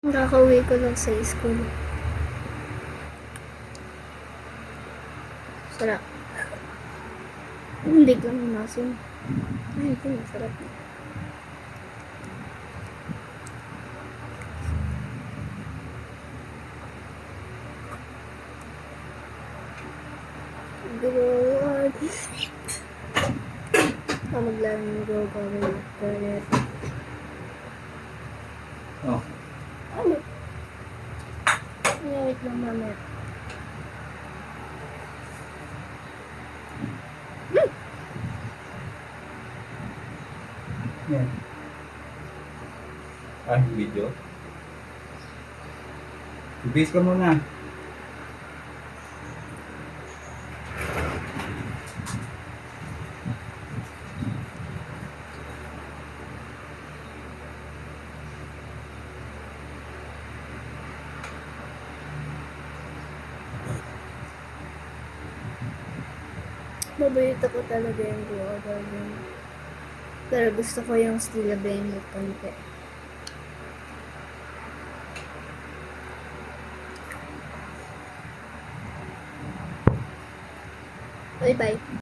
Kakauwi ko lang sa school. Sarap. Hindi lang umasin. Ay, ito masarap. Good. Maglaming go kami. Oh. Ano? Wait lang mamaya. Yan. Ay, video. Ibis ka muna. Paborito ko talaga yung Go Garden. Pero gusto ko yung Stila Benny konti. Bye-bye.